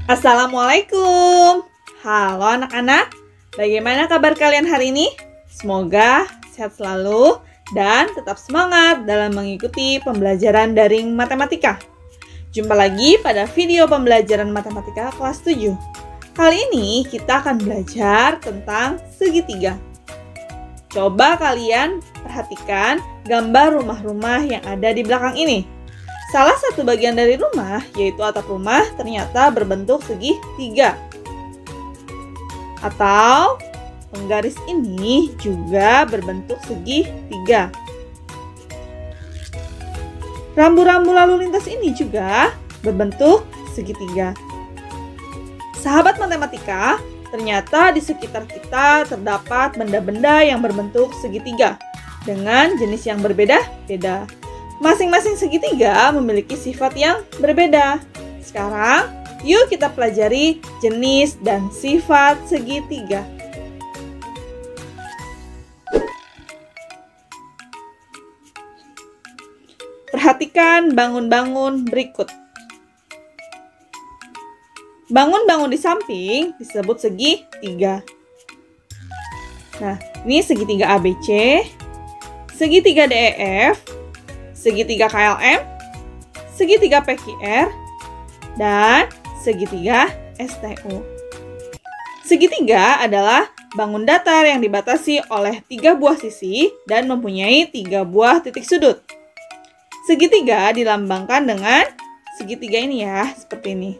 Assalamualaikum. Halo anak-anak, bagaimana kabar kalian hari ini? Semoga sehat selalu dan tetap semangat dalam mengikuti pembelajaran daring matematika. Jumpa lagi pada video pembelajaran matematika kelas 7. Kali ini kita akan belajar tentang segitiga. Coba kalian perhatikan gambar rumah-rumah yang ada di belakang ini. Salah satu bagian dari rumah, yaitu atap rumah, ternyata berbentuk segitiga. Atau penggaris ini juga berbentuk segitiga. Rambu-rambu lalu lintas ini juga berbentuk segitiga. Sahabat matematika, ternyata di sekitar kita terdapat benda-benda yang berbentuk segitiga dengan jenis yang berbeda-beda. Masing-masing segitiga memiliki sifat yang berbeda. Sekarang, yuk kita pelajari jenis dan sifat segitiga. Perhatikan bangun-bangun berikut. Bangun-bangun di samping disebut segitiga. Nah, ini segitiga ABC, segitiga DEF, segitiga KLM, segitiga PQR, dan segitiga STU. Segitiga adalah bangun datar yang dibatasi oleh 3 buah sisi dan mempunyai 3 buah titik sudut. Segitiga dilambangkan dengan segitiga ini ya, seperti ini.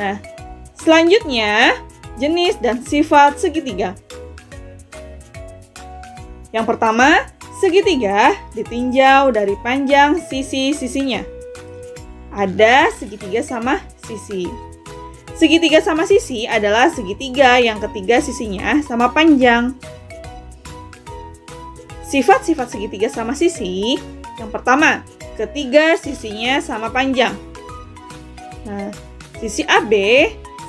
Nah, selanjutnya jenis dan sifat segitiga. Yang pertama, segitiga ditinjau dari panjang sisi-sisinya. Ada segitiga sama sisi. Segitiga sama sisi adalah segitiga yang ketiga sisinya sama panjang. Sifat-sifat segitiga sama sisi, yang pertama, ketiga sisinya sama panjang. Nah, sisi AB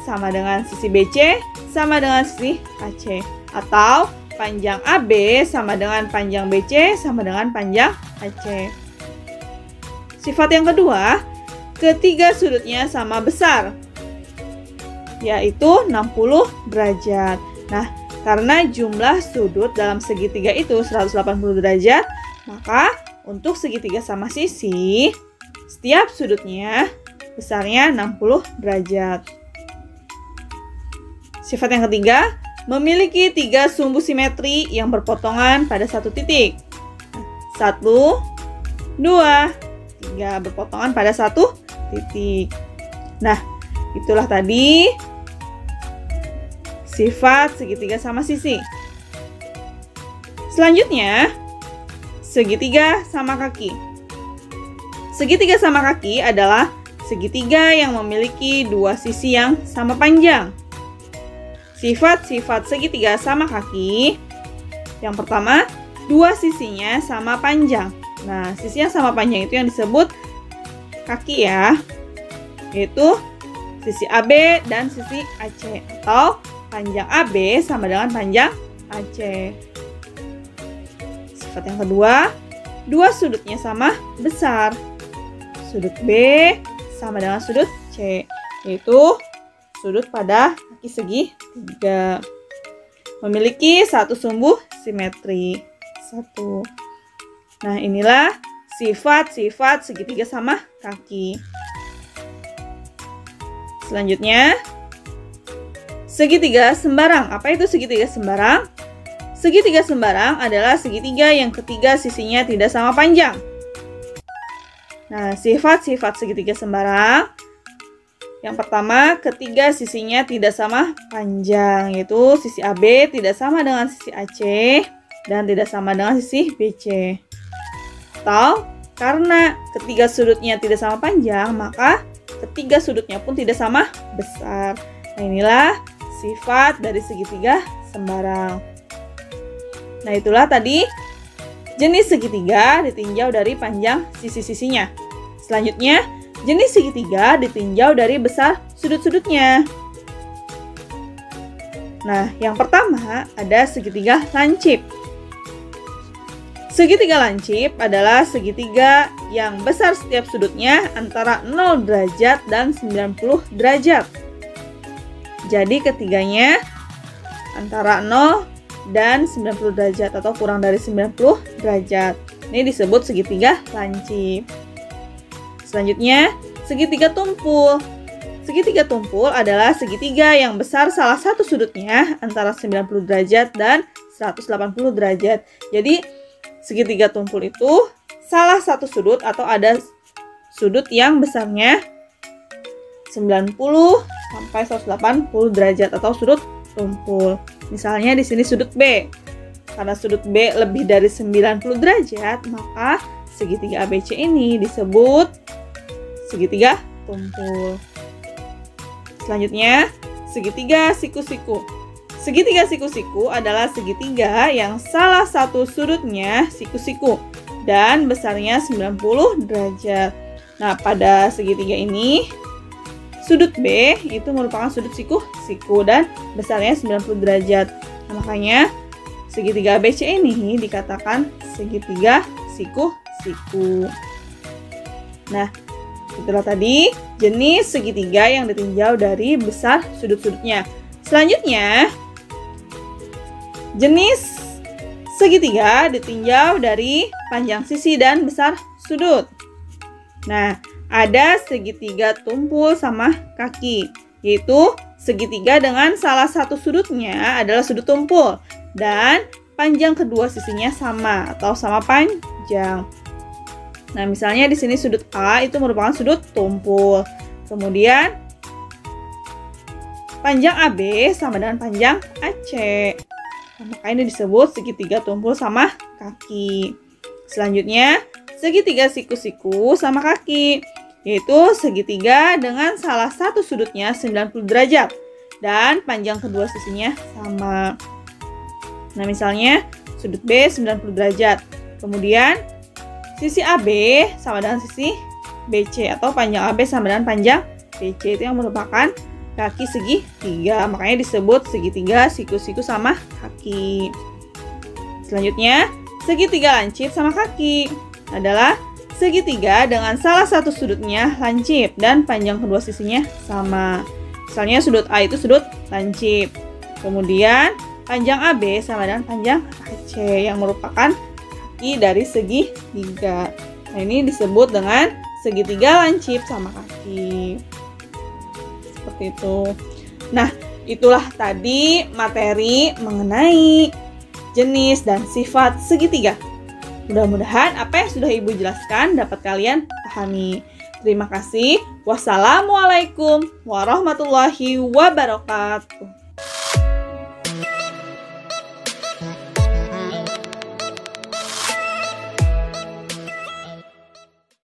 sama dengan sisi BC sama dengan sisi AC. Atau panjang AB sama dengan panjang BC sama dengan panjang AC. Sifat yang kedua, ketiga sudutnya sama besar, yaitu 60 derajat. Nah, karena jumlah sudut dalam segitiga itu 180 derajat, maka untuk segitiga sama sisi, setiap sudutnya besarnya 60 derajat. Sifat yang ketiga, memiliki 3 sumbu simetri yang berpotongan pada satu titik. 1, 2, 3 berpotongan pada satu titik. Nah, itulah tadi sifat segitiga sama sisi. Selanjutnya, segitiga sama kaki. Segitiga sama kaki adalah segitiga yang memiliki 2 sisi yang sama panjang. Sifat-sifat segitiga sama kaki, yang pertama, 2 sisinya sama panjang. Nah, sisi yang sama panjang itu yang disebut kaki ya, yaitu sisi AB dan sisi AC, atau panjang AB sama dengan panjang AC. Sifat yang kedua, 2 sudutnya sama besar. Sudut B sama dengan sudut C, yaitu sudut pada kaki segitiga. Memiliki 1 sumbu simetri. 1. Nah, inilah sifat-sifat segitiga sama kaki. Selanjutnya, segitiga sembarang. Apa itu segitiga sembarang? Segitiga sembarang adalah segitiga yang ketiga sisinya tidak sama panjang. Nah, sifat-sifat segitiga sembarang, yang pertama, ketiga sisinya tidak sama panjang, yaitu sisi AB tidak sama dengan sisi AC dan tidak sama dengan sisi BC. Atau karena ketiga sudutnya tidak sama panjang, maka ketiga sudutnya pun tidak sama besar. Nah, inilah sifat dari segitiga sembarang. Nah, itulah tadi jenis segitiga ditinjau dari panjang sisi-sisinya. Selanjutnya, jenis segitiga ditinjau dari besar sudut-sudutnya. Nah, yang pertama ada segitiga lancip. Segitiga lancip adalah segitiga yang besar setiap sudutnya antara 0 derajat dan 90 derajat. Jadi ketiganya antara 0 dan 90 derajat atau kurang dari 90 derajat. Ini disebut segitiga lancip. Selanjutnya, segitiga tumpul. Segitiga tumpul adalah segitiga yang besar salah satu sudutnya antara 90 derajat dan 180 derajat. Jadi, segitiga tumpul itu salah satu sudut atau ada sudut yang besarnya 90 sampai 180 derajat atau sudut tumpul. Misalnya di sini sudut B. Karena sudut B lebih dari 90 derajat, maka segitiga ABC ini disebut segitiga tumpul. Selanjutnya, segitiga siku-siku. Segitiga siku-siku adalah segitiga yang salah satu sudutnya siku-siku dan besarnya 90 derajat. Nah, pada segitiga ini, sudut B itu merupakan sudut siku-siku dan besarnya 90 derajat. Nah, makanya segitiga ABC ini dikatakan segitiga siku-siku. Nah, itulah tadi jenis segitiga yang ditinjau dari besar sudut-sudutnya. Selanjutnya, jenis segitiga ditinjau dari panjang sisi dan besar sudut. Nah, ada segitiga tumpul sama kaki, yaitu segitiga dengan salah satu sudutnya adalah sudut tumpul dan panjang kedua sisinya sama atau sama panjang. Nah, misalnya di sini sudut A itu merupakan sudut tumpul. Kemudian panjang AB sama dengan panjang AC. Nah, maka ini disebut segitiga tumpul sama kaki. Selanjutnya, segitiga siku-siku sama kaki, yaitu segitiga dengan salah satu sudutnya 90 derajat dan panjang kedua sisinya sama. Nah, misalnya sudut B 90 derajat. Kemudian sisi AB sama dengan sisi BC atau panjang AB sama dengan panjang BC, itu yang merupakan kaki segitiga. Makanya disebut segitiga siku-siku sama kaki. Selanjutnya, segitiga lancip sama kaki adalah segitiga dengan salah satu sudutnya lancip dan panjang kedua sisinya sama. Misalnya sudut A itu sudut lancip. Kemudian panjang AB sama dengan panjang AC yang merupakan kaki dari segitiga. Nah, ini disebut dengan segitiga lancip sama kaki. Seperti itu. Nah, itulah tadi materi mengenai jenis dan sifat segitiga. Mudah-mudahan apa yang sudah Ibu jelaskan dapat kalian pahami. Terima kasih. Wassalamualaikum warahmatullahi wabarakatuh.